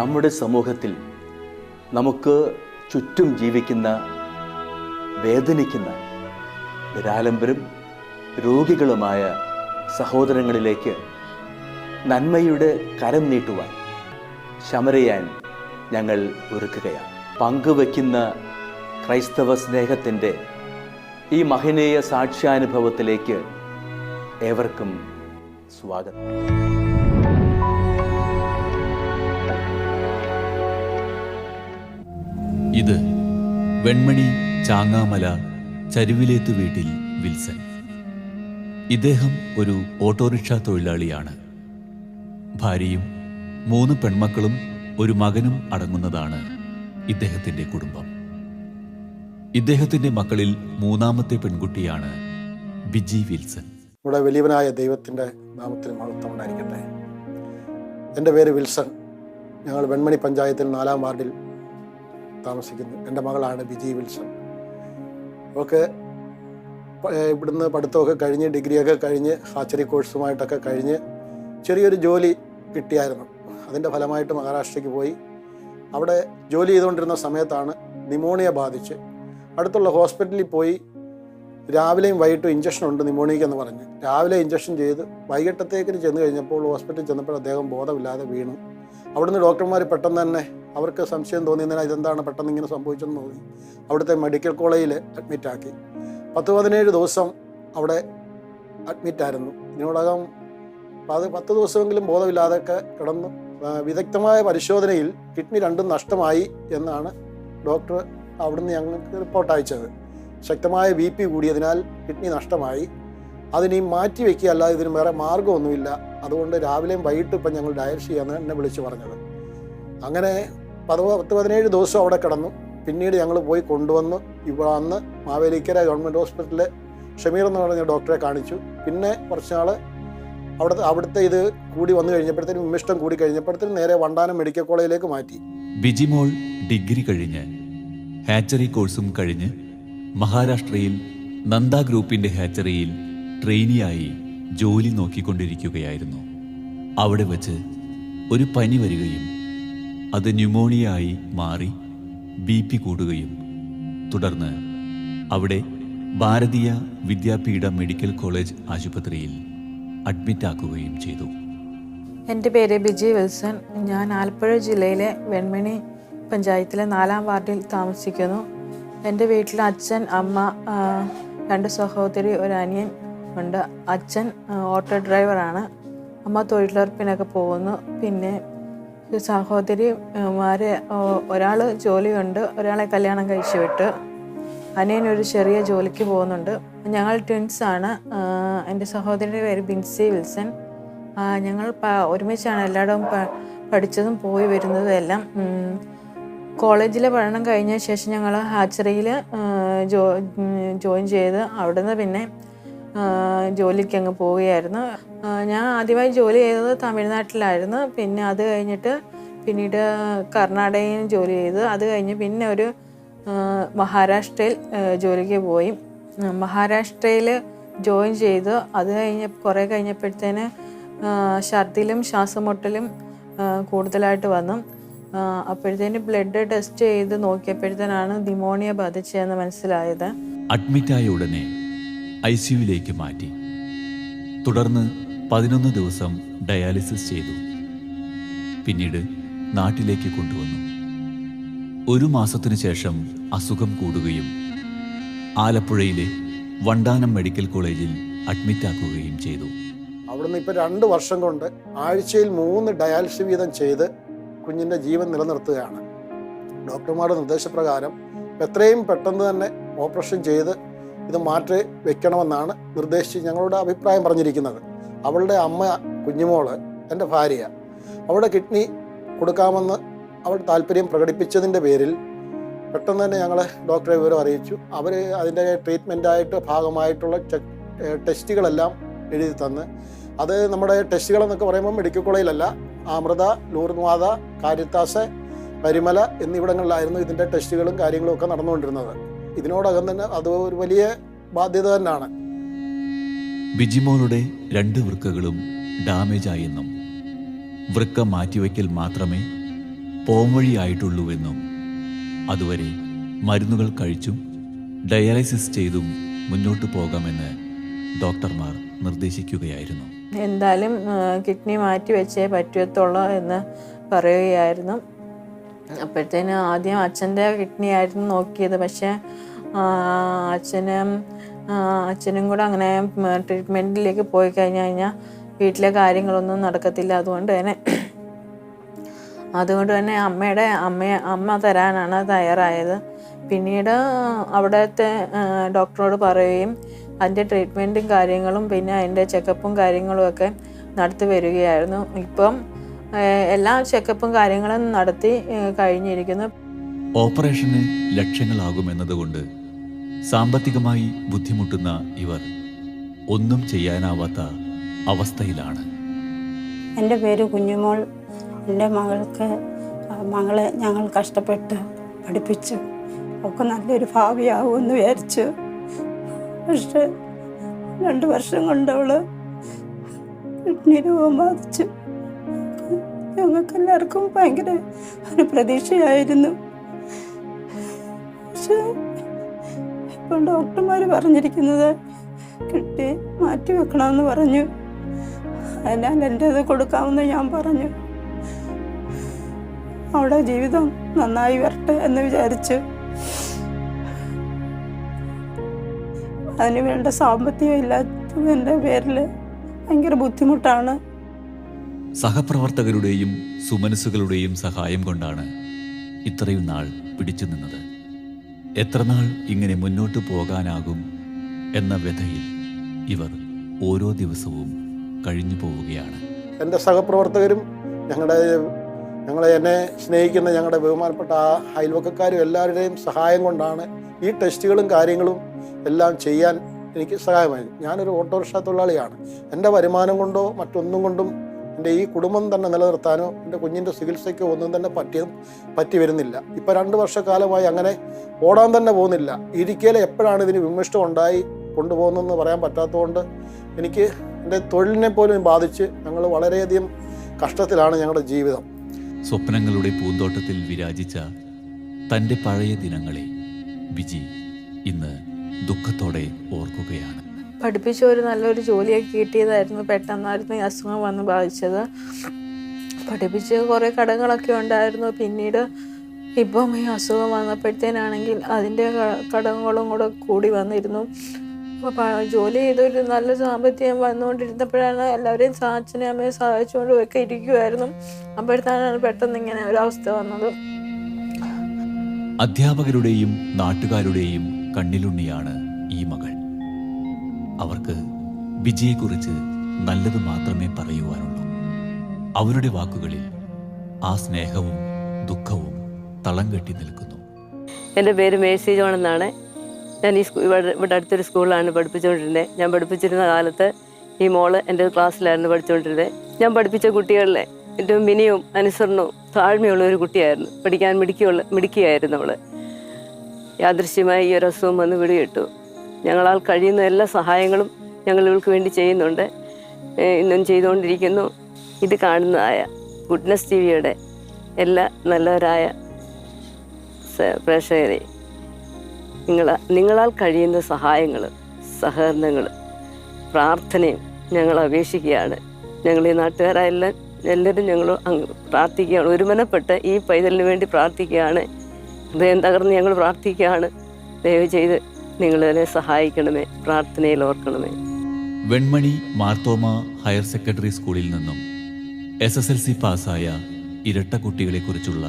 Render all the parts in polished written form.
നമ്മുടെ സമൂഹത്തിൽ നമുക്ക് ചുറ്റും ജീവിക്കുന്ന വേദനിക്കുന്ന നിരാലംബരും രോഗികളുമായ സഹോദരങ്ങളിലേക്ക് നന്മയുടെ കരം നീട്ടുവാൻ ശമരയാൻ ഞങ്ങൾ ഒരുക്കുകയാണ്. പങ്കുവയ്ക്കുന്ന ക്രൈസ്തവ സ്നേഹത്തിൻ്റെ ഈ മഹനീയ സാക്ഷ്യാനുഭവത്തിലേക്ക് ഏവർക്കും സ്വാഗതം. ഇത് വെൺമണി ചാങ്ങാമല ചരുവിലേത്തു വീട്ടിൽ വിൽസൺ. ഇദ്ദേഹം ഒരു ഓട്ടോറിക്ഷ തൊഴിലാളിയാണ്. ഭാര്യയും 3 പെൺമക്കളും ഒരു മകനും അടങ്ങുന്നതാണ് ഇദ്ദേഹത്തിൻ്റെ കുടുംബം. ഇദ്ദേഹത്തിൻ്റെ മക്കളിൽ 3ാമത്തെ പെൺകുട്ടിയാണ് ബിജി വിൽസൺ. നമ്മുടെ വലിയവനായ ദൈവത്തിൻ്റെ നാമത്തിൽ മഹത്വം ഉണ്ടായിരിക്കട്ടെ. എൻ്റെ പേര് വിൽസൺ. ഞങ്ങൾ വെൺമണി പഞ്ചായത്തിൽ 4ാം വാർഡിൽ താമസിക്കുന്നു. എൻ്റെ മകളാണ് ബിജി വിൽസൺ. അവൾക്ക് ഇവിടുന്ന് പഠിത്തമൊക്കെ കഴിഞ്ഞ് ഡിഗ്രിയൊക്കെ കഴിഞ്ഞ് ഹാച്ചറി കോഴ്സുമായിട്ടൊക്കെ കഴിഞ്ഞ് ചെറിയൊരു ജോലി കിട്ടിയായിരുന്നു. അതിൻ്റെ ഫലമായിട്ട് മഹാരാഷ്ട്രയ്ക്ക് പോയി. അവിടെ ജോലി ചെയ്തുകൊണ്ടിരുന്ന സമയത്താണ് ന്യൂമോണിയ ബാധിച്ച് അടുത്തുള്ള ഹോസ്പിറ്റലിൽ പോയി. രാവിലെയും വൈകിട്ടും ഇഞ്ചക്ഷൻ ഉണ്ട് ന്യൂമോണിയയ്ക്ക് എന്ന് പറഞ്ഞ് രാവിലെ ഇഞ്ചക്ഷൻ ചെയ്ത് വൈകിട്ടത്തേക്കിന് ചെന്ന് കഴിഞ്ഞപ്പോൾ ഹോസ്പിറ്റലിൽ ചെന്നപ്പോൾ അദ്ദേഹം ബോധമില്ലാതെ വീണു. അവിടുന്ന് ഡോക്ടർമാർ പെട്ടെന്ന് തന്നെ അവർക്ക് സംശയം തോന്നി, എന്നാൽ ഇതെന്താണ് പെട്ടെന്ന് ഇങ്ങനെ സംഭവിച്ചെന്ന് തോന്നി. അവിടുത്തെ മെഡിക്കൽ കോളേജിൽ അഡ്മിറ്റാക്കി. 10-17 ദിവസം അവിടെ അഡ്മിറ്റായിരുന്നു. ഇതിനോടകം 10 ദിവസമെങ്കിലും ബോധമില്ലാതൊക്കെ കിടന്നു. വിദഗ്ധമായ പരിശോധനയിൽ കിഡ്നി 2 നഷ്ടമായി എന്നാണ് ഡോക്ടർ അവിടുന്ന് ഞങ്ങൾക്ക് റിപ്പോർട്ട് അയച്ചത്. ശക്തമായ BP കൂടിയതിനാൽ കിഡ്നി നഷ്ടമായി. അതിനി മാറ്റി വയ്ക്കുക, അല്ലാതെ ഇതിന് വേറെ മാർഗ്ഗമൊന്നുമില്ല. അതുകൊണ്ട് രാവിലെയും വൈകിട്ടും ഇപ്പം ഞങ്ങൾ ഡയാലിസിസ് ചെയ്യാമെന്ന് എന്നെ വിളിച്ച് പറഞ്ഞത്. അങ്ങനെ 10-17 ദിവസം അവിടെ കിടന്നു. പിന്നീട് ഞങ്ങൾ പോയി കൊണ്ടുവന്ന് ഇവിടെ വന്ന് മാവേലിക്കര ഗവൺമെൻറ് ഹോസ്പിറ്റലിൽ ഷമീർ എന്ന് പറഞ്ഞ ഡോക്ടറെ കാണിച്ചു. പിന്നെ കുറച്ച് നാൾ അവിടുത്തെ ഇത് കൂടി വന്നു കഴിഞ്ഞപ്പോഴത്തേനും വിമിഷ്ടം കൂടി കഴിഞ്ഞപ്പോഴത്തേനും നേരെ വണ്ടാനം മെഡിക്കൽ കോളേജിലേക്ക് മാറ്റി. ബിജിമോൾ ഡിഗ്രി കഴിഞ്ഞ് ഹാച്ചറി കോഴ്സും കഴിഞ്ഞ് മഹാരാഷ്ട്രയിൽ നന്ദ ഗ്രൂപ്പിൻ്റെ ഹാച്ചറിയിൽ ട്രെയിനിയായി ജോലി നോക്കിക്കൊണ്ടിരിക്കുകയായിരുന്നു. അവിടെ വച്ച് ഒരു പനി വരികയും അത് ന്യൂമോണിയ ആയി മാറി BP കൂടുകയും തുടർന്ന് അവിടെ ഭാരതീയ വിദ്യാപീഠ മെഡിക്കൽ കോളേജ് ആശുപത്രിയിൽ അഡ്മിറ്റാക്കുകയും ചെയ്തു. എൻ്റെ പേര് ബിജി വിൽസൺ. ഞാൻ ആലപ്പുഴ ജില്ലയിലെ വെൺമണി പഞ്ചായത്തിലെ 4ാം വാർഡിൽ താമസിക്കുന്നു. എൻ്റെ വീട്ടിൽ അച്ഛൻ, അമ്മ, 2 സഹോദരി, ഒരു അനിയൻ ഉണ്ട്. അച്ഛൻ ഓട്ടോ ഡ്രൈവറാണ്. അമ്മ തൊഴിലുറപ്പിനൊക്കെ പോകുന്നു. പിന്നെ സഹോദരിമാരെ ഒരാൾ ജോലിയുണ്ട്, ഒരാളെ കല്യാണം കഴിച്ചു വിട്ട്. അനിയനൊരു ചെറിയ ജോലിക്ക് പോകുന്നുണ്ട്. ഞങ്ങൾ ട്വിൻസാണ്. എൻ്റെ സഹോദരിയുടെ പേര് ബിൻസി വിൽസൺ. ഞങ്ങൾ ഒരുമിച്ചാണ് എല്ലായിടവും പഠിച്ചതും പോയി വരുന്നതും എല്ലാം. കോളേജിലെ പഠനം കഴിഞ്ഞ ശേഷം ഞങ്ങൾ ഹാച്ചറിയിൽ ജോയിൻ ചെയ്ത് അവിടുന്ന് പിന്നെ ജോലിക്ക് അങ്ങ് പോവുകയായിരുന്നു. ഞാൻ ആദ്യമായി ജോലി ചെയ്തത് തമിഴ്നാട്ടിലായിരുന്നു. പിന്നെ അത് കഴിഞ്ഞിട്ട് പിന്നീട് കർണാടകയിൽ ജോലി ചെയ്ത് അത് കഴിഞ്ഞ് പിന്നെ ഒരു മഹാരാഷ്ട്രയിൽ ജോലിക്ക് പോയി. മഹാരാഷ്ട്രയിൽ ജോയിൻ ചെയ്തു. അത് കുറേ കഴിഞ്ഞപ്പോഴത്തേന് ഛർദിലും ശ്വാസമുട്ടലും കൂടുതലായിട്ട് വന്നു. അപ്പോഴത്തേന് ബ്ലഡ് ടെസ്റ്റ് ചെയ്ത് നോക്കിയപ്പോഴത്തേനാണ് ന്യൂമോണിയ ബാധിച്ചതെന്ന് മനസ്സിലായത്. അഡ്മിറ്റായ ഉടനെ ICUവിലേക്ക് മാറ്റി. തുടർന്ന് 11 ദിവസം ഡയാലിസിസ് ചെയ്തു. പിന്നീട് നാട്ടിലേക്ക് കൊണ്ടുവന്നു. 1 മാസത്തിനു ശേഷം അസുഖം കൂടുകയും ആലപ്പുഴയിലെ വണ്ടാനം മെഡിക്കൽ കോളേജിൽ അഡ്മിറ്റാക്കുകയും ചെയ്തു. അവിടുന്ന് ഇപ്പോൾ 2 വർഷം കൊണ്ട് ആഴ്ചയിൽ 3 ഡയാലിസിസ് വീതം ചെയ്ത് കുഞ്ഞിൻ്റെ ജീവൻ നിലനിർത്തുകയാണ്. ഡോക്ടർമാരുടെ നിർദ്ദേശപ്രകാരം എത്രയും പെട്ടെന്ന് തന്നെ ഓപ്പറേഷൻ ചെയ്ത് ഇത് മാറ്റി വെക്കണമെന്നാണ് നിർദ്ദേശിച്ച് ഞങ്ങളുടെ അഭിപ്രായം പറഞ്ഞിരിക്കുന്നത്. അവളുടെ അമ്മ കുഞ്ഞുമോള് എൻ്റെ ഭാര്യ അവളുടെ കിഡ്നി കൊടുക്കാമെന്ന് അവൾ താല്പര്യം പ്രകടിപ്പിച്ചതിൻ്റെ പേരിൽ പെട്ടെന്ന് തന്നെ ഞങ്ങൾ ഡോക്ടറെ വിവരം അറിയിച്ചു. അവർ അതിൻ്റെ ട്രീറ്റ്മെൻറ്റായിട്ട് ഭാഗമായിട്ടുള്ള ടെസ്റ്റുകളെല്ലാം എഴുതി തന്ന്, അത് നമ്മുടെ ടെസ്റ്റുകളെന്നൊക്കെ പറയുമ്പോൾ മെഡിക്കൽ കോളേജിലല്ല, അമൃത, ലൂർമാത, കാരിത്താസ്, പരിമല എന്നിവിടങ്ങളിലായിരുന്നു ഇതിൻ്റെ ടെസ്റ്റുകളും കാര്യങ്ങളും ഒക്കെ നടന്നുകൊണ്ടിരുന്നത്. ഇതിനോടകം തന്നെ അത് ഒരു വലിയ ബാധ്യത തന്നെയാണ്. ബിജിമോളുടെ 2 വൃക്കകളും ഡാമേജ് ആയെന്നും വൃക്ക മാറ്റിവയ്ക്കൽ മാത്രമേ പോംവഴിയായിട്ടുള്ളൂവെന്നും അതുവരെ മരുന്നുകൾ കഴിച്ചും ഡയാലിസിസ് ചെയ്തും മുന്നോട്ടു പോകാമെന്ന് ഡോക്ടർമാർ നിർദ്ദേശിക്കുകയായിരുന്നു. എന്തായാലും കിഡ്നി മാറ്റി വെച്ചേ പറ്റത്തുള്ളൂ എന്ന് പറയുകയായിരുന്നു. അപ്പോഴത്തേന് ആദ്യം അച്ഛൻ്റെ കിഡ്നി ആയിരുന്നു നോക്കിയത്. പക്ഷേ അച്ഛനും കൂടെ അങ്ങനെ ട്രീറ്റ്മെൻറ്റിലേക്ക് പോയി കഴിഞ്ഞാൽ വീട്ടിലെ കാര്യങ്ങളൊന്നും നടക്കത്തില്ല. അതുകൊണ്ട് തന്നെ അമ്മ തരാനാണ് തയ്യാറായത്. പിന്നീട് അവിടുത്തെ ഡോക്ടറോട് പറയുകയും അതിൻ്റെ ട്രീറ്റ്മെൻറ്റും കാര്യങ്ങളും പിന്നെ അതിൻ്റെ ചെക്കപ്പും കാര്യങ്ങളും ഒക്കെ നടത്തി വരികയായിരുന്നു. ഇപ്പം എല്ലാ ചെക്കപ്പും കാര്യങ്ങളും നടത്തി കഴിഞ്ഞിരിക്കുന്നു. ഓപ്പറേഷന് ലക്ഷങ്ങളാകുമെന്നതുകൊണ്ട് സാമ്പത്തികമായി ബുദ്ധിമുട്ടുന്ന ഇവർ ഒന്നും ചെയ്യാനാവാത്ത അവസ്ഥയിലാണ്. എൻ്റെ പേര് കുഞ്ഞുമോൾ. എൻ്റെ മകളെ ഞങ്ങൾ കഷ്ടപ്പെട്ട് പഠിപ്പിച്ചു. ഒക്കെ നല്ലൊരു ഭാവിയാവുമെന്ന് വിചാരിച്ചു. പക്ഷെ 2 വർഷം കൊണ്ട് അവള് കിഡ്നി രോഗം ബാധിച്ചു. ഞങ്ങൾക്കെല്ലാവർക്കും ഭയങ്കര ഒരു പ്രതീക്ഷയായിരുന്നു. പക്ഷെ ഇപ്പം ഡോക്ടർമാർ പറഞ്ഞിരിക്കുന്നത് കിഡ്നി മാറ്റി വെക്കണമെന്ന് പറഞ്ഞു. അതിനാൽ എൻ്റേത് കൊടുക്കാമെന്ന് ഞാൻ പറഞ്ഞു. അവിടെ ജീവിതം നന്നായി വരട്ടെ എന്ന് വിചാരിച്ചു. അതിന് വേണ്ട സാമ്പത്തികം ഇല്ലാത്തതിൻ്റെ പേരിൽ ഭയങ്കര ബുദ്ധിമുട്ടാണ്. സഹപ്രവർത്തകരുടെയും സുമനസ്സുകളുടെയും സഹായം കൊണ്ടാണ് ഇത്രയും നാൾ പിടിച്ചു നിന്നത്. എത്ര നാൾ ഇങ്ങനെ മുന്നോട്ട് പോകാനാകും എന്ന വ്യഥയിൽ ഇവർ ഓരോ ദിവസവും കഴിഞ്ഞു പോവുകയാണ്. എൻ്റെ സഹപ്രവർത്തകരും എന്നെ സ്നേഹിക്കുന്ന ഞങ്ങളുടെ ബഹുമാനപ്പെട്ട അയൽവക്കക്കാരും എല്ലാവരുടെയും സഹായം കൊണ്ടാണ് ഈ ടെസ്റ്റുകളും കാര്യങ്ങളും എല്ലാം ചെയ്യാൻ എനിക്ക് സഹായമായി. ഞാനൊരു ഓട്ടോറിക്ഷ തൊഴിലാളിയാണ്. എൻ്റെ വരുമാനം കൊണ്ടോ മറ്റൊന്നും കൊണ്ടും എൻ്റെ ഈ കുടുംബം തന്നെ നിലനിർത്താനോ എൻ്റെ കുഞ്ഞിൻ്റെ ചികിത്സയ്ക്കോ ഒന്നും തന്നെ പറ്റി വരുന്നില്ല. ഇപ്പോൾ 2 വർഷക്കാലമായി അങ്ങനെ ഓടാൻ തന്നെ പോകുന്നില്ല. ഇരിക്കൽ എപ്പോഴാണ് ഇതിന് വിമിഷ്ടം ഉണ്ടായി കൊണ്ടുപോകുന്നതെന്ന് പറയാൻ പറ്റാത്തതുകൊണ്ട് എനിക്ക് എൻ്റെ തൊഴിലിനെ പോലും ബാധിച്ച് ഞങ്ങൾ വളരെയധികം കഷ്ടത്തിലാണ് ഞങ്ങളുടെ ജീവിതം. സ്വപ്നങ്ങളുടെ പൂന്തോട്ടത്തിൽ വിരാജിച്ച തൻ്റെ പഴയ ദിനങ്ങളെ ബിജി ഇന്ന് ദുഃഖത്തോടെ ഓർക്കുകയാണ്. പഠിപ്പിച്ച ഒരു നല്ലൊരു ജോലിയൊക്കെ കിട്ടിയതായിരുന്നു. പെട്ടെന്നായിരുന്നു ഈ അസുഖം വന്ന് ബാധിച്ചത്. പഠിപ്പിച്ച് കുറേ കടങ്ങളൊക്കെ ഉണ്ടായിരുന്നു. പിന്നീട് ഇപ്പം ഈ അസുഖം വന്നപ്പോഴത്തേനാണെങ്കിൽ അതിൻ്റെ കടങ്ങളും കൂടെ കൂടി വന്നിരുന്നു. അപ്പോൾ ജോലി ചെയ്തൊരു നല്ല സാമ്പത്തികം വന്നുകൊണ്ടിരുന്നപ്പോഴാണ് എല്ലാവരെയും അച്ഛനെയും അമ്മയെ സഹായിച്ചുകൊണ്ട് ഒക്കെ ഇരിക്കുമായിരുന്നു. അപ്പോഴത്തേനാണ് പെട്ടെന്ന് ഇങ്ങനെ ഒരവസ്ഥ വന്നത്. അധ്യാപകരുടെയും നാട്ടുകാരുടെയും കണ്ണിലുണ്ണിയാണ് ഈ മകൾ. അവർക്ക് ബിജിയെക്കുറിച്ച് നല്ലത് മാത്രമേ പറയുവാനുള്ളൂ. അവരുടെ വാക്കുകളിൽ ആ സ്നേഹവും ദുഃഖവും തളം കെട്ടി നിൽക്കുന്നു. എൻ്റെ പേര് മേഴ്സി ജോൺ എന്നാണ്. ഞാൻ ഇവിടെ അടുത്തൊരു സ്കൂളിലാണ് പഠിപ്പിച്ചുകൊണ്ടിരുന്നത്. ഞാൻ പഠിപ്പിച്ചിരുന്ന കാലത്ത് ഈ മോള് എൻ്റെ ക്ലാസ്സിലായിരുന്നു പഠിച്ചുകൊണ്ടിരുന്നത്. ഞാൻ പഠിപ്പിച്ച കുട്ടികളിലെ ഏറ്റവും വിനയവും അനുസരണവും താഴ്മയുള്ള ഒരു കുട്ടിയായിരുന്നു. പഠിക്കാൻ മിടുക്കിയായിരുന്നു അവൾ. യാദൃശ്യമായി ഈ ഒരു അസുഖം വന്ന് പിടികിട്ടു. ഞങ്ങളാൽ കഴിയുന്ന എല്ലാ സഹായങ്ങളും ഞങ്ങൾ ഇവൾക്ക് വേണ്ടി ചെയ്യുന്നുണ്ട്, ഇന്നും ചെയ്തുകൊണ്ടിരിക്കുന്നു. ഇത് കാണുന്നതായ ഗുഡ്നസ് ടിവിയുടെ എല്ലാ നല്ലവരായ പ്രേക്ഷകരെ, നിങ്ങളാൽ കഴിയുന്ന സഹായങ്ങൾ, സഹകരണങ്ങൾ, പ്രാർത്ഥനയും ഞങ്ങൾ അപേക്ഷിക്കുകയാണ്. ഞങ്ങൾ ഈ നാട്ടുകാരെല്ലാം എല്ലാവരും ഞങ്ങൾ പ്രാർത്ഥിക്കുകയാണ്. ഒരുമനപ്പെട്ട് ഈ പൈതലിന് വേണ്ടി പ്രാർത്ഥിക്കുകയാണ്. ഹൃദയം തകർന്ന് ഞങ്ങൾ പ്രാർത്ഥിക്കുകയാണ്. ദയവ് ചെയ്ത് നിങ്ങളെ സഹായിക്കണമേ, പ്രാർത്ഥനയിൽ ഓർക്കണമേ. വെൺമണി മാർത്തോമ ഹയർ സെക്കൻഡറി സ്കൂളിൽ നിന്നും SSLC പാസ്സായ ഇരട്ട കുട്ടികളെക്കുറിച്ചുള്ള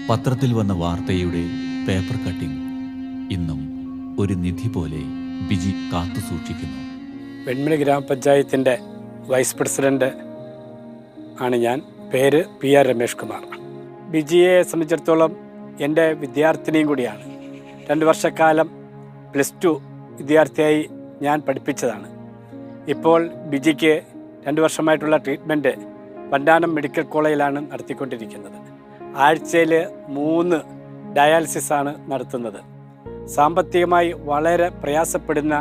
പത്രത്തിൽ വന്ന വാർത്തയുടെ പേപ്പർ കട്ടിംഗ് ഇന്നും ഒരു നിധി പോലെ ബിജി കാത്തു സൂക്ഷിക്കുന്നു. വെൺമണി ഗ്രാമപഞ്ചായത്തിൻ്റെ വൈസ് പ്രസിഡന്റ് ആണ് ഞാൻ. പേര് PR രമേഷ് കുമാർ. ബിജിയെ സംബന്ധിച്ചിടത്തോളം എൻ്റെ വിദ്യാർത്ഥിനിയും കൂടിയാണ്. 2 വർഷക്കാലം +2 വിദ്യാർത്ഥിയായി ഞാൻ പഠിപ്പിച്ചതാണ്. ഇപ്പോൾ ബിജിക്ക് 2 വർഷമായിട്ടുള്ള ട്രീറ്റ്മെൻറ്റ് വണ്ടാനം മെഡിക്കൽ കോളേജിലാണ് നടത്തിക്കൊണ്ടിരിക്കുന്നത്. ആഴ്ചയിൽ 3 ഡയാലിസിസാണ് നടത്തുന്നത്. സാമ്പത്തികമായി വളരെ പ്രയാസപ്പെടുന്ന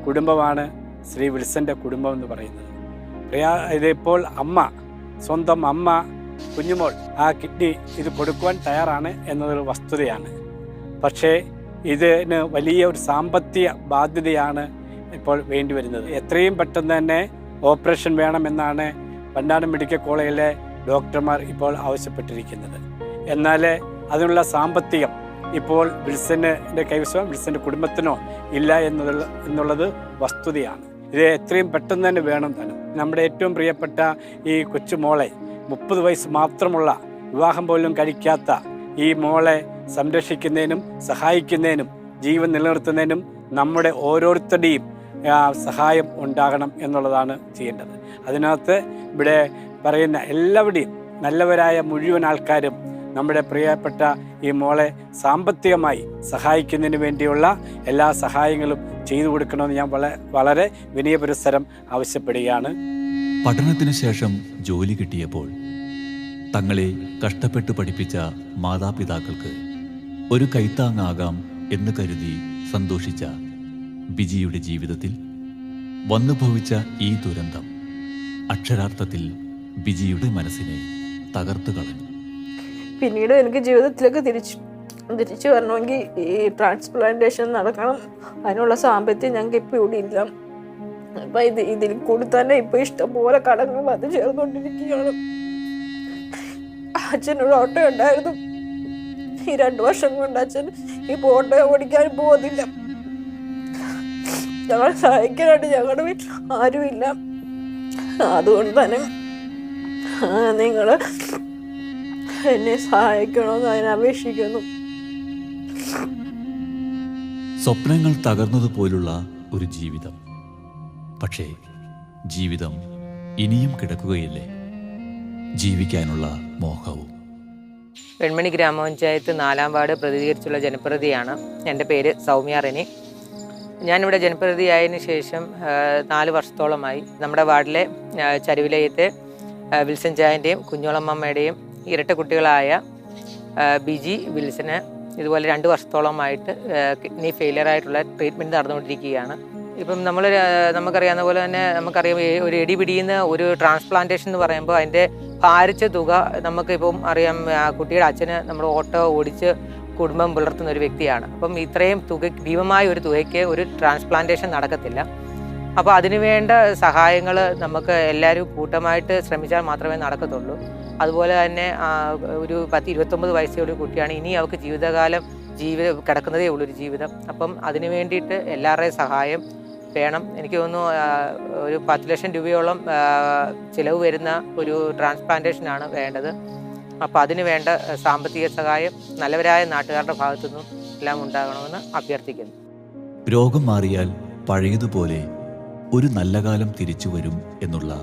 കുടുംബമാണ് ശ്രീ വിൽസൻ്റെ കുടുംബം എന്ന് പറയുന്നത്. ഇതിപ്പോൾ സ്വന്തം അമ്മ കുഞ്ഞുമോൾ ആ കിഡ്നി ഇത് കൊടുക്കുവാൻ തയ്യാറാണ് എന്നതൊരു വസ്തുതയാണ്. പക്ഷേ ഇതിന് വലിയ ഒരു സാമ്പത്തിക ബാധ്യതയാണ് ഇപ്പോൾ വേണ്ടി വരുന്നത്. എത്രയും പെട്ടെന്ന് തന്നെ ഓപ്പറേഷൻ വേണമെന്നാണ് വണ്ടാനം മെഡിക്കൽ കോളേജിലെ ഡോക്ടർമാർ ഇപ്പോൾ ആവശ്യപ്പെട്ടിരിക്കുന്നത്. എന്നാൽ അതിനുള്ള സാമ്പത്തികം ഇപ്പോൾ വിൽസന്റെ കൈവശം വിൽസന്റെ കുടുംബത്തിനോ ഇല്ല എന്നുള്ളത് വസ്തുതയാണ്. ഇത് എത്രയും പെട്ടെന്ന് തന്നെ വേണം താനും. നമ്മുടെ ഏറ്റവും പ്രിയപ്പെട്ട ഈ കൊച്ചുമോളെ 30 വയസ്സ് മാത്രമുള്ള വിവാഹം പോലും കഴിക്കാത്ത ഈ മോളെ സംരക്ഷിക്കുന്നതിനും സഹായിക്കുന്നതിനും ജീവൻ നിലനിർത്തുന്നതിനും നമ്മുടെ ഓരോരുത്തരുടെയും സഹായം ഉണ്ടാകണം എന്നുള്ളതാണ് ചെയ്യേണ്ടത്. അതിനകത്ത് ഇവിടെ പറയുന്ന എല്ലാവരുടെയും നല്ലവരായ മുഴുവൻ ആൾക്കാരും നമ്മുടെ പ്രിയപ്പെട്ട ഈ മോളെ സാമ്പത്തികമായി സഹായിക്കുന്നതിന് വേണ്ടിയുള്ള എല്ലാ സഹായങ്ങളും ചെയ്തു കൊടുക്കണമെന്ന് ഞാൻ വളരെ വിനയപുരസ്സരം ആവശ്യപ്പെടുകയാണ്. പഠനത്തിനു ശേഷം ജോലി കിട്ടിയപ്പോൾ തങ്ങളെ കഷ്ടപ്പെട്ട് പഠിപ്പിച്ച മാതാപിതാക്കൾക്ക് ഒരു കൈത്താങ്ങാകാം എന്ന് കരുതി സന്തോഷിച്ച ബിജിയുടെ ജീവിതത്തിൽ വന്നുഭവിച്ച ഈ ദുരന്തം അക്ഷരാർത്ഥത്തിൽ ബിജിയുടെ മനസ്സിനെ തകർത്തു കളഞ്ഞു. പിന്നീട് എനിക്ക് ജീവിതത്തിലേക്ക് തിരിച്ചു വരണമെങ്കിൽ ഈ ട്രാൻസ്പ്ലാന്റേഷൻ നടക്കണം. അതിനുള്ള സാമ്പത്തികം ഞങ്ങൾക്ക് ഇപ്പോൾ ഇവിടെ ഇല്ല. അപ്പം ഇതിൽ കൂടി തന്നെ ഇപ്പോൾ ഇഷ്ടംപോലെ കടങ്ങൾ വന്ന് ചേർന്നുകൊണ്ടിരിക്കുകയാണ്. അച്ഛനൊരു ഓട്ടോ ഉണ്ടായിരുന്നു. ഈ 2 വർഷം കൊണ്ട് അച്ഛൻ ഇപ്പോൾ ഓട്ടോ ഓടിക്കാൻ പോകുന്നില്ല. ഞങ്ങളെ സഹായിക്കാനായിട്ട് ഞങ്ങളുടെ വീട്ടിൽ ആരുമില്ല. അതുകൊണ്ട് തന്നെ നിങ്ങൾ എന്നെ സഹായിക്കണമെന്ന് അതിനപേക്ഷിക്കുന്നു. സ്വപ്നങ്ങൾ തകർന്നതുപോലുള്ള ഒരു ജീവിതം. പക്ഷേ ജീവിതം ഇനിയും കിടക്കുകയില്ലേ? ജീവിക്കാനുള്ള മോഹവും. വെൺമണി ഗ്രാമപഞ്ചായത്ത് 4-ാം വാർഡ് പ്രതിനിധീകരിച്ചുള്ള ജനപ്രതിയാണ്. എൻ്റെ പേര് സൗമ്യ റെനി. ഞാനിവിടെ ജനപ്രതിയായതിനു ശേഷം 4 വർഷത്തോളമായി നമ്മുടെ വാർഡിലെ ചരുവിലയത്തെ വിൽസൺ ചായൻ്റെയും കുഞ്ഞോളമ്മയുടെയും ഇരട്ട കുട്ടികളായ ബിജി വിൽസന് ഇതുപോലെ 2 വർഷത്തോളമായിട്ട് കിഡ്നി ഫെയിലിയറായിട്ടുള്ള ട്രീറ്റ്മെൻറ്റ് നടന്നുകൊണ്ടിരിക്കുകയാണ്. ഇപ്പം നമുക്കറിയാവുന്ന പോലെ തന്നെ നമുക്കറിയാം, ഒരു എടി പിടിയുന്ന ഒരു ട്രാൻസ്പ്ലാന്റേഷൻ എന്ന് പറയുമ്പോൾ അതിൻ്റെ ഭാരിച്ച തുക നമുക്കിപ്പം അറിയാം. കുട്ടിയുടെ അച്ഛന് നമ്മൾ ഓട്ടോ ഓടിച്ച് കുടുംബം പുലർത്തുന്ന ഒരു വ്യക്തിയാണ്. അപ്പം ഇത്രയും ഭീമമായ ഒരു തുകയ്ക്ക് ഒരു ട്രാൻസ്പ്ലാന്റേഷൻ നടക്കത്തില്ല. അപ്പോൾ അതിനുവേണ്ട സഹായങ്ങൾ നമുക്ക് എല്ലാവരും കൂട്ടമായിട്ട് ശ്രമിച്ചാൽ മാത്രമേ നടക്കത്തുള്ളൂ. അതുപോലെ തന്നെ ഒരു 10-29 വയസ്സുള്ള കുട്ടിയാണ്. ഇനി അവർക്ക് ജീവിതകാലം കിടക്കുന്നതേ ഉള്ളൊരു ജീവിതം. അപ്പം അതിനു വേണ്ടിയിട്ട് എല്ലാവരുടെയും സഹായം വേണം. എനിക്ക് തോന്നുന്നു ഒരു 10 ലക്ഷം രൂപയോളം ചിലവ് വരുന്ന ഒരു ട്രാൻസ്പ്ലാന്റേഷനാണ് വേണ്ടത്. അപ്പോൾ അതിന് വേണ്ട സാമ്പത്തിക സഹായം നല്ലവരായ നാട്ടുകാരുടെ ഭാഗത്തു നിന്നും എല്ലാം ഉണ്ടാകണമെന്ന് അഭ്യർത്ഥിക്കുന്നു. രോഗം മാറിയാൽ പഴയതുപോലെ ഒരു നല്ല കാലം തിരിച്ചു വരും എന്നുള്ള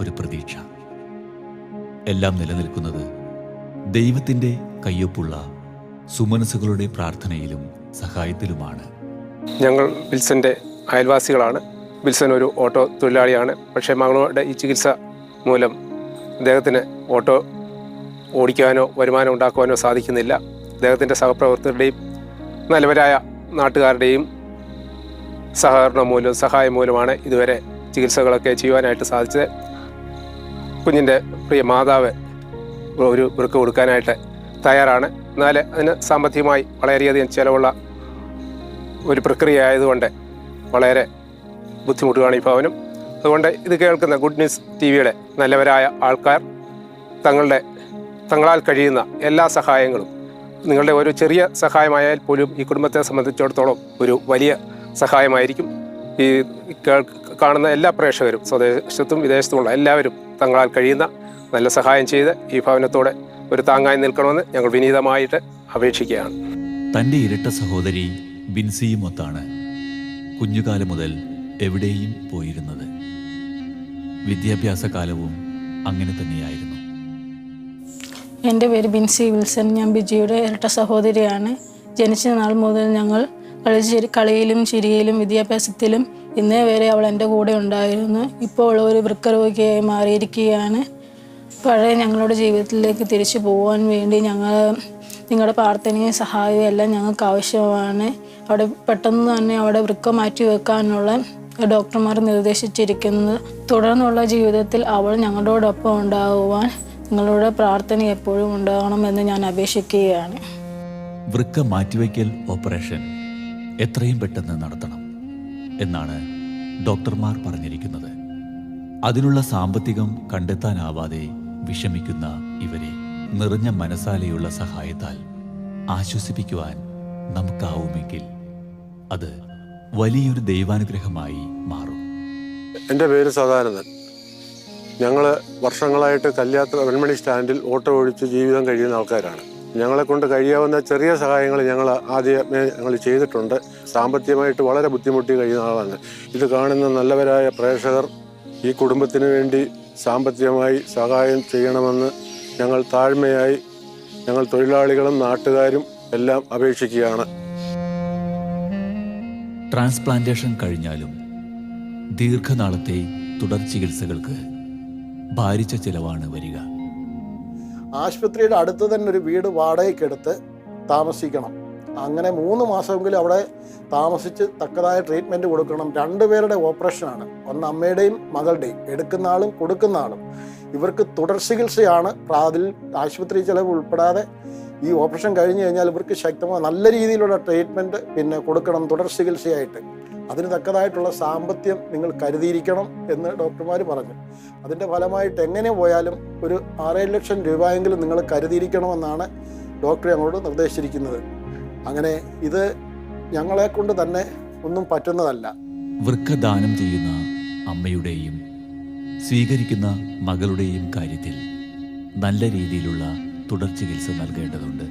ഒരു പ്രതീക്ഷ. എല്ലാം നിലനിൽക്കുന്നത് ദൈവത്തിൻ്റെ കയ്യൊപ്പുള്ള സുമനസ്സുകളുടെ പ്രാർത്ഥനയിലും സഹായത്തിലുമാണ്. ഞങ്ങൾ വിൽസന്റെ അയൽവാസികളാണ്. വിൽസൺ ഒരു ഓട്ടോ തൊഴിലാളിയാണ്. പക്ഷേ മകളുടെ ഈ ചികിത്സ മൂലം അദ്ദേഹത്തിന് ഓട്ടോ ഓടിക്കാനോ വരുമാനം ഉണ്ടാക്കുവാനോ സാധിക്കുന്നില്ല. അദ്ദേഹത്തിൻ്റെ സഹപ്രവർത്തകരുടെയും നല്ലവരായ നാട്ടുകാരുടെയും സഹകരണം മൂലം സഹായം മൂലമാണ് ഇതുവരെ ചികിത്സകളൊക്കെ ചെയ്യുവാനായിട്ട് സാധിച്ചത്. കുഞ്ഞിൻ്റെ പ്രിയ മാതാവ് ഒരു വൃക്ക കൊടുക്കാനായിട്ട് തയ്യാറാണ്. എന്നാൽ അതിന് സാമ്പത്തികമായി വളരെയധികം ചിലവുള്ള ഒരു പ്രക്രിയ ആയതുകൊണ്ട് വളരെ ബുദ്ധിമുട്ടുകയാണ് ഈ ഭവനം. അതുകൊണ്ട് ഇത് കേൾക്കുന്ന ഗുഡ് ന്യൂസ് TV-യുടെ നല്ലവരായ ആൾക്കാർ തങ്ങളാൽ കഴിയുന്ന എല്ലാ സഹായങ്ങളും, നിങ്ങളുടെ ഒരു ചെറിയ സഹായമായാൽ പോലും ഈ കുടുംബത്തെ സംബന്ധിച്ചിടത്തോളം ഒരു വലിയ സഹായമായിരിക്കും. ഈ കാണുന്ന എല്ലാ പ്രേക്ഷകരും സ്വദേശത്തും വിദേശത്തുമുള്ള എല്ലാവരും തങ്ങളാൽ കഴിയുന്ന നല്ല സഹായം ചെയ്ത് ഈ ഭവനത്തോടെ ഒരു താങ്ങായി നിൽക്കണമെന്ന് ഞങ്ങൾ വിനീതമായിട്ട് അപേക്ഷിക്കുകയാണ്. തൻ്റെ ഇരട്ട സഹോദരി ബിൻസിയുമൊത്താണ് കുഞ്ഞുകാലം മുതൽ എവിടെയും പോയിരുന്നത്. വിദ്യാഭ്യാസ കാലവും അങ്ങനെ തന്നെയായിരുന്നു. എൻ്റെ പേര് ബിൻസി വിൽസൺ. ഞാൻ ബിജിയുടെ ഇരട്ട സഹോദരിയാണ്. ജനിച്ച നാൾ മുതൽ ഞങ്ങൾ കളിയിലും ചിരിയിലും വിദ്യാഭ്യാസത്തിലും ഇന്നേ വരെ അവൾ എൻ്റെ കൂടെ ഉണ്ടായിരുന്നു. ഇപ്പോൾ ഒരു വൃക്കരോഗിയായി മാറിയിരിക്കുകയാണ്. പഴയ ഞങ്ങളുടെ ജീവിതത്തിലേക്ക് തിരിച്ചു പോകാൻ വേണ്ടി നിങ്ങളുടെ പ്രാർത്ഥനയും സഹായവും എല്ലാം ഞങ്ങൾക്ക് ആവശ്യമാണ്. അവിടെ പെട്ടെന്ന് തന്നെ അവിടെ വൃക്ക മാറ്റി വെക്കാനുള്ള ഡോക്ടർമാർ നിർദ്ദേശിച്ചിരിക്കുന്നത്. തുടർന്നുള്ള ജീവിതത്തിൽ അവൾ ഞങ്ങളോടൊപ്പം ഉണ്ടാകുവാൻ നിങ്ങളുടെ പ്രാർത്ഥന എപ്പോഴും ഉണ്ടാകണമെന്ന് ഞാൻ അപേക്ഷിക്കുകയാണ്. വൃക്ക മാറ്റിവയ്ക്കൽ ഓപ്പറേഷൻ എത്രയും പെട്ടെന്ന് നടത്തണം എന്നാണ് ഡോക്ടർമാർ പറഞ്ഞിരിക്കുന്നത്. അതിനുള്ള സാമ്പത്തികം കണ്ടെത്താനാവാതെ വിഷമിക്കുന്ന ഇവരെ നിറഞ്ഞ മനസ്സാലെയുള്ള സഹായത്താൽ ആശ്വസിപ്പിക്കുവാൻ നമുക്കാവുമെങ്കിൽ അത് വലിയൊരു ദൈവാനുഗ്രഹമായി മാറും. എൻ്റെ പേര് സദാനന്ദൻ. ഞങ്ങൾ വർഷങ്ങളായിട്ട് കല്യാത്ര വെൺമണി സ്റ്റാൻഡിൽ ഓട്ടോ ഓടിച്ച് ജീവിതം കഴിയുന്ന ആൾക്കാരാണ്. ഞങ്ങളെ കൊണ്ട് കഴിയാവുന്ന ചെറിയ സഹായങ്ങൾ ആദ്യമേ ഞങ്ങൾ ചെയ്തിട്ടുണ്ട്. സാമ്പത്തികമായിട്ട് വളരെ ബുദ്ധിമുട്ടി കഴിയുന്ന ആളാണ്. ഇത് കാണുന്ന നല്ലവരായ പ്രേക്ഷകർ ഈ കുടുംബത്തിന് വേണ്ടി സാമ്പത്തികമായി സഹായം ചെയ്യണമെന്ന് ഞങ്ങൾ താഴ്മയായി ഞങ്ങൾ തൊഴിലാളികളും നാട്ടുകാരും എല്ലാം അപേക്ഷിക്കുകയാണ്. ട്രാൻസ്പ്ലാന്റേഷൻ കഴിഞ്ഞാലും ദീർഘനാളത്തെ തുടർ ചികിത്സകൾക്ക് ഭാരിച്ച ചിലവാണ് വരിക. ആശുപത്രിയുടെ അടുത്ത് തന്നെ ഒരു വീട് വാടകയ്ക്കെടുത്ത് താമസിക്കണം. അങ്ങനെ 3 മാസമെങ്കിലും അവിടെ താമസിച്ച് തക്കതായ ട്രീറ്റ്മെൻറ്റ് കൊടുക്കണം. 2 പേരുടെ ഓപ്പറേഷനാണ്, ഒന്ന് അമ്മയുടെയും മകളുടെയും, എടുക്കുന്ന ആളും കൊടുക്കുന്ന ആളും. ഇവർക്ക് തുടർ ചികിത്സയാണ്. അതിൽ ആശുപത്രി ചിലവ് ഉൾപ്പെടാതെ ഈ ഓപ്പറേഷൻ കഴിഞ്ഞ് കഴിഞ്ഞാൽ ഇവർക്ക് ശക്തമായ നല്ല രീതിയിലുള്ള ട്രീറ്റ്മെൻറ്റ് പിന്നെ കൊടുക്കണം തുടർ ചികിത്സയായിട്ട്. അതിന് തക്കതായിട്ടുള്ള സാമ്പത്തികം നിങ്ങൾ കരുതിയിരിക്കണം എന്ന് ഡോക്ടർമാർ പറഞ്ഞു. അതിൻ്റെ ഫലമായിട്ട് എങ്ങനെ പോയാലും ഒരു 6-7 ലക്ഷം രൂപയെങ്കിലും നിങ്ങൾ കരുതിയിരിക്കണമെന്നാണ് ഡോക്ടർ ഞങ്ങളോട് നിർദ്ദേശിച്ചിരിക്കുന്നത്. അങ്ങനെ ഇത് ഞങ്ങളെ കൊണ്ട് തന്നെ ഒന്നും പറ്റുന്നതല്ല. വൃക്ക ദാനം ചെയ്യുന്ന അമ്മയുടെയും സ്വീകരിക്കുന്ന മകളുടെയും കാര്യത്തിൽ നല്ല രീതിയിലുള്ള തുടർ ചികിത്സ നൽകേണ്ടതുണ്ട്.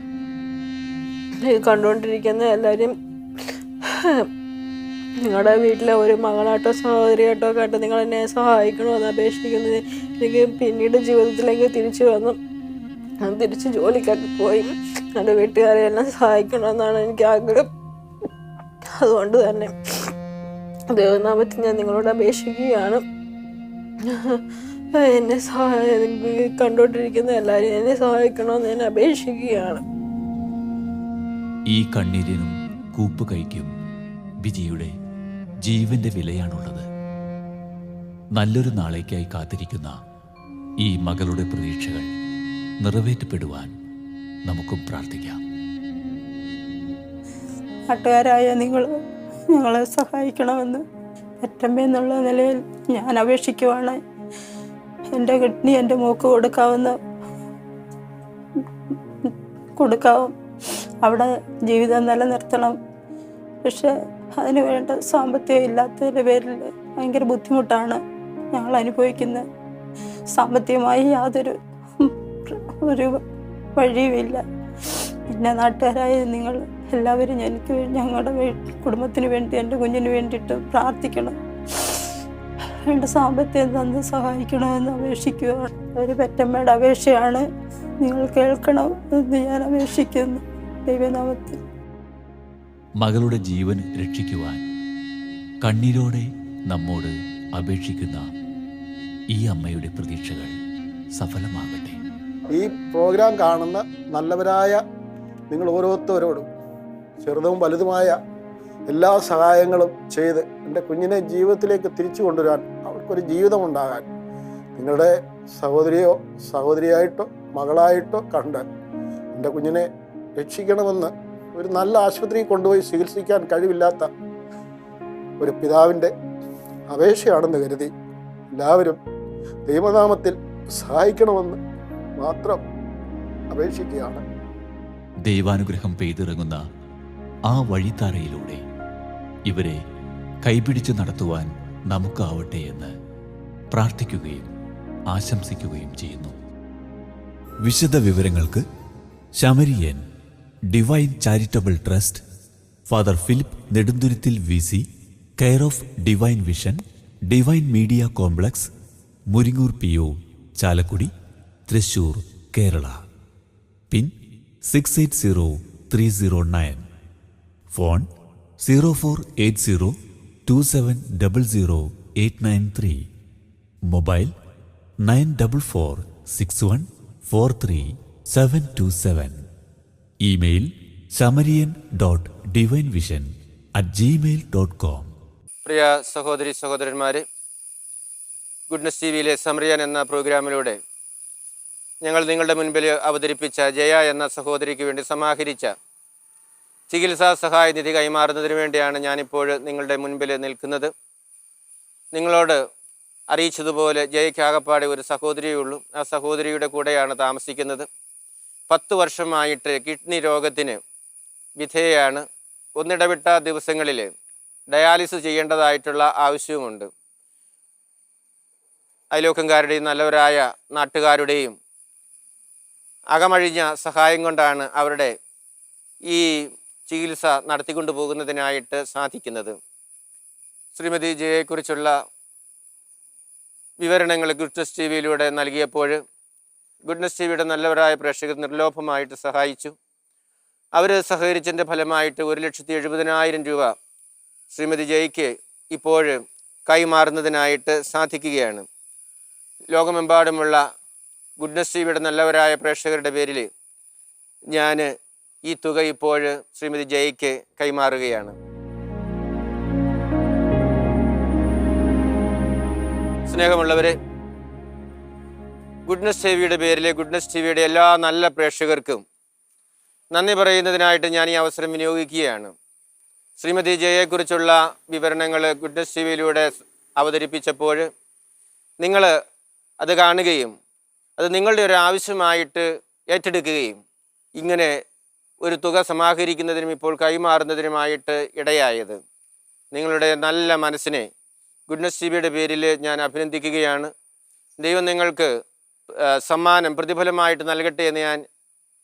കണ്ടുകൊണ്ടിരിക്കുന്ന എല്ലാവരും നിങ്ങളുടെ വീട്ടിലെ ഒരു മകളായിട്ടോ സഹോദരിയായിട്ടോ ഒക്കെ ആയിട്ട് നിങ്ങൾ എന്നെ സഹായിക്കണമെന്ന് അപേക്ഷിക്കുന്നത്. എനിക്ക് പിന്നീട് ജീവിതത്തിലേക്ക് തിരിച്ചു വന്നു തിരിച്ച് ജോലിക്കൊക്കെ പോയി എൻ്റെ വീട്ടുകാരെ എല്ലാം സഹായിക്കണമെന്നാണ് എനിക്ക് ആഗ്രഹം. അതുകൊണ്ട് തന്നെ ദൈവനാമത്തിൽ ഞാൻ നിങ്ങളോട് അപേക്ഷിക്കുകയാണ്. എന്നെ കണ്ടുകൊണ്ടിരിക്കുന്ന എല്ലാവരും എന്നെ സഹായിക്കണമെന്ന് ഞാൻ അപേക്ഷിക്കുകയാണ്. ഈ കണ്ണീരിനും കൂപ്പുകൈക്കും വിജിയുടെ ജീവന്റെ വിലയാണുള്ളത്. നല്ലൊരു നാളേക്കായി കാത്തിരിക്കുന്ന ഈ മകളുടെ പ്രതീക്ഷകൾ നിറവേറ്റപ്പെടുവാൻ നമുക്കും പ്രാർത്ഥിക്കാം. നാട്ടുകാരായ നിങ്ങൾ ഞങ്ങളെ സഹായിക്കണമെന്ന് പെറ്റമ്മയെന്നുള്ള നിലയിൽ ഞാൻ അപേക്ഷിക്കുവാണ്. എൻ്റെ കിഡ്നി എൻ്റെ മോക്ക് കൊടുക്കാവും. അവിടെ ജീവിതം നിലനിർത്തണം. പക്ഷെ അതിന് വേണ്ട സാമ്പത്തികം ഇല്ലാത്തതിൻ്റെ പേരിൽ ഭയങ്കര ബുദ്ധിമുട്ടാണ് ഞങ്ങൾ അനുഭവിക്കുന്നത്. സാമ്പത്തികമായി യാതൊരു വഴിയുമില്ല. പിന്നെ നാട്ടുകാരായ നിങ്ങൾ എല്ലാവരും ഞങ്ങളുടെ കുടുംബത്തിന് വേണ്ടി എൻ്റെ കുഞ്ഞിന് വേണ്ടിയിട്ട് പ്രാർത്ഥിക്കണം. വേണ്ട സാമ്പത്തികം തന്ന് സഹായിക്കണമെന്ന് അപേക്ഷിക്കുകയാണ്. ഒരു പെറ്റമ്മയുടെ അപേക്ഷയാണ്, നിങ്ങൾ കേൾക്കണം എന്ന് ഞാൻ അപേക്ഷിക്കുന്നു ദൈവനാമത്തിൽ. മകളുടെ ജീവൻ രക്ഷിക്കുവാൻ കണ്ണീരോടെ നമ്മോട് അപേക്ഷിക്കുന്ന ഈ അമ്മയുടെ പ്രതീക്ഷകൾ സഫലമാകട്ടെ. ഈ പ്രോഗ്രാം കാണുന്ന നല്ലവരായ നിങ്ങൾ ഓരോരുത്തരോടും ചെറുതും വലുതുമായ എല്ലാ സഹായങ്ങളും ചെയ്ത് എൻ്റെ കുഞ്ഞിനെ ജീവിതത്തിലേക്ക് തിരിച്ചു കൊണ്ടുവരാൻ, അവർക്കൊരു ജീവിതമുണ്ടാകാൻ നിങ്ങളുടെ സഹോദരിയായിട്ടോ മകളായിട്ടോ കണ്ട് എൻ്റെ കുഞ്ഞിനെ രക്ഷിക്കണമെന്ന് ഒരു നല്ല ആശുപത്രിയിൽ കൊണ്ടുപോയി ചികിത്സിക്കാൻ കഴിവില്ലാത്ത ഒരു പിതാവിൻ്റെ അപേക്ഷയാണെന്ന് കരുതി എല്ലാവരും ദൈവനാമത്തിൽ സഹായിക്കണമെന്ന് മാത്രം അപേക്ഷിക്കുകയാണ്. ദൈവാനുഗ്രഹം പെയ്തിറങ്ങുന്ന ആ വഴിത്താരയിലൂടെ ഇവരെ കൈപിടിച്ച് നടത്തുവാൻ നമുക്കാവട്ടെ എന്ന് പ്രാർത്ഥിക്കുകയും ആശംസിക്കുകയും ചെയ്യുന്നു. വിശദ വിവരങ്ങൾക്ക് Samaritan divine charitable trust, father Philip Nedunthuruthil VC, care of divine vision, divine media complex, Muringoor PO, Chalakudy, Thrissur, Kerala. Pin 680309. Phone 048027000893. Mobile 9446143727. Email samarian.divinevision@gmail.com. പ്രിയ സഹോദരി സഹോദരന്മാരെ, ഗുഡ്നസ് TV യിലെ സമറിയാൻ എന്ന പ്രോഗ്രാമിലൂടെ ഞങ്ങൾ നിങ്ങളുടെ മുൻപിൽ അവതരിപ്പിച്ച ജയ എന്ന സഹോദരിക്ക് വേണ്ടി സമാഹരിച്ച ചികിത്സാ സഹായ നിധി കൈമാറുന്നതിന് വേണ്ടിയാണ് ഞാനിപ്പോൾ നിങ്ങളുടെ മുൻപിൽ നിൽക്കുന്നത്. നിങ്ങളോട് അറിയിച്ചതുപോലെ ജയയ്ക്ക് ആകപ്പാടെ ഒരു സഹോദരിയേ ഉള്ളൂ. ആ സഹോദരിയുടെ കൂടെയാണ് താമസിക്കുന്നത്. 10 വർഷമായിട്ട് കിഡ്നി രോഗത്തിന് വിധേയയാണ്. ഒന്നിടവിട്ട ദിവസങ്ങളിൽ ഡയാലിസിസ് ചെയ്യേണ്ടതായിട്ടുള്ള ആവശ്യവുമുണ്ട്. അയലോക്കംകാരുടെയും നല്ലവരായ നാട്ടുകാരുടെയും അകമഴിഞ്ഞ സഹായം കൊണ്ടാണ് അവരുടെ ഈ ചികിത്സ നടത്തിക്കൊണ്ടു പോകുന്നതിനായിട്ട് സാധിക്കുന്നത്. ശ്രീമതി ജയയെക്കുറിച്ചുള്ള വിവരണങ്ങൾ ഗുഡ്നസ് ടി വിയിലൂടെ നൽകിയപ്പോൾ ഗുഡ്നസ് ടി വിയുടെ നല്ലവരായ പ്രേക്ഷകർ നിർലോഭമായിട്ട് സഹായിച്ചു. അവർ സഹകരിച്ചതിൻ്റെ ഫലമായിട്ട് 1,70,000 രൂപ ശ്രീമതി ജയയ്ക്ക് ഇപ്പോൾ കൈമാറുന്നതിനായിട്ട് സാധിക്കുകയാണ്. ലോകമെമ്പാടുമുള്ള ഗുഡ്നസ് ടി വിയുടെ നല്ലവരായ പ്രേക്ഷകരുടെ പേരിൽ ഞാൻ ഈ തുക ഇപ്പോൾ ശ്രീമതി ജയയ്ക്ക് കൈമാറുകയാണ്. സ്നേഹമുള്ളവരെ, ഗുഡ്നസ് ടി വിയുടെ പേരിൽ ഗുഡ്നസ് ടി വിയുടെ എല്ലാ നല്ല പ്രേക്ഷകർക്കും നന്ദി പറയുന്നതിനായിട്ട് ഞാൻ ഈ അവസരം വിനിയോഗിക്കുകയാണ്. ശ്രീമതി ജയയെക്കുറിച്ചുള്ള വിവരണങ്ങൾ ഗുഡ്നസ് ടി വിയിലൂടെ അവതരിപ്പിച്ചപ്പോൾ നിങ്ങൾ അത് കാണുകയും അത് നിങ്ങളുടെ ഒരു ആവശ്യമായിട്ട് ഏറ്റെടുക്കുകയും ഇങ്ങനെ ഒരു തുക സമാഹരിക്കുന്നതിനും ഇപ്പോൾ കൈമാറുന്നതിനുമായിട്ട് ഇടയായത് നിങ്ങളുടെ നല്ല മനസ്സിനെ ഗുഡ്നസ് ടി വിയുടെ പേരിൽ ഞാൻ അഭിനന്ദിക്കുകയാണ്. ദൈവം നിങ്ങൾക്ക് സമ്മാനം പ്രതിഫലമായിട്ട് നൽകട്ടെ എന്ന് ഞാൻ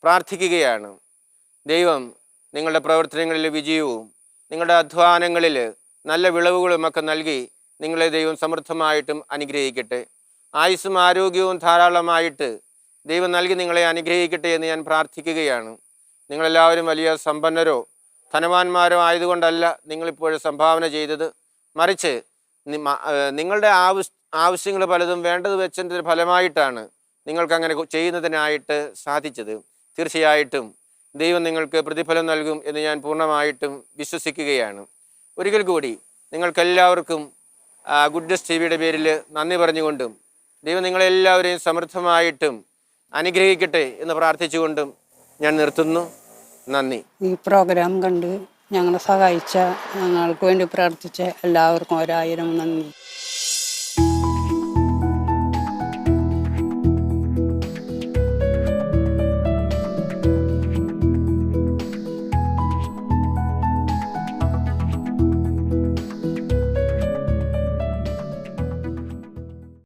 പ്രാർത്ഥിക്കുകയാണ്. ദൈവം നിങ്ങളുടെ പ്രവർത്തനങ്ങളിൽ വിജയവും നിങ്ങളുടെ അധ്വാനങ്ങളിൽ നല്ല വിളവുകളുമൊക്കെ നൽകി നിങ്ങളെ ദൈവം സമൃദ്ധമായിട്ടും അനുഗ്രഹിക്കട്ടെ. ആയുസ്സും ആരോഗ്യവും ധാരാളമായിട്ട് ദൈവം നൽകി നിങ്ങളെ അനുഗ്രഹിക്കട്ടെ എന്ന് ഞാൻ പ്രാർത്ഥിക്കുകയാണ്. നിങ്ങളെല്ലാവരും വലിയ സമ്പന്നരോ ധനവാന്മാരോ ആയതുകൊണ്ടല്ല നിങ്ങളിപ്പോൾ സംഭാവന ചെയ്തത്, മറിച്ച് നിങ്ങളുടെ ആവശ്യങ്ങൾ പലതും വേണ്ടത് വെച്ചതിൻ്റെ ഫലമായിട്ടാണ് നിങ്ങൾക്കങ്ങനെ ചെയ്യുന്നതിനായിട്ട് സാധിച്ചത്. തീർച്ചയായിട്ടും ദൈവം നിങ്ങൾക്ക് പ്രതിഫലം നൽകും എന്ന് ഞാൻ പൂർണ്ണമായിട്ടും വിശ്വസിക്കുകയാണ്. ഒരിക്കൽ കൂടി നിങ്ങൾക്കെല്ലാവർക്കും ഗുഡ്നസ് ടി വിയുടെ പേരിൽ നന്ദി പറഞ്ഞുകൊണ്ടും ദൈവം നിങ്ങളെല്ലാവരെയും സമൃദ്ധമായിട്ടും അനുഗ്രഹിക്കട്ടെ എന്ന് പ്രാർത്ഥിച്ചുകൊണ്ടും ഞാൻ നിർത്തുന്നു. നന്ദി. ഈ പ്രോഗ്രാം കണ്ട് ഞങ്ങളെ സഹായിച്ച, ഞങ്ങൾക്ക് വേണ്ടി പ്രാർത്ഥിച്ച എല്ലാവർക്കും 1000 നന്ദി.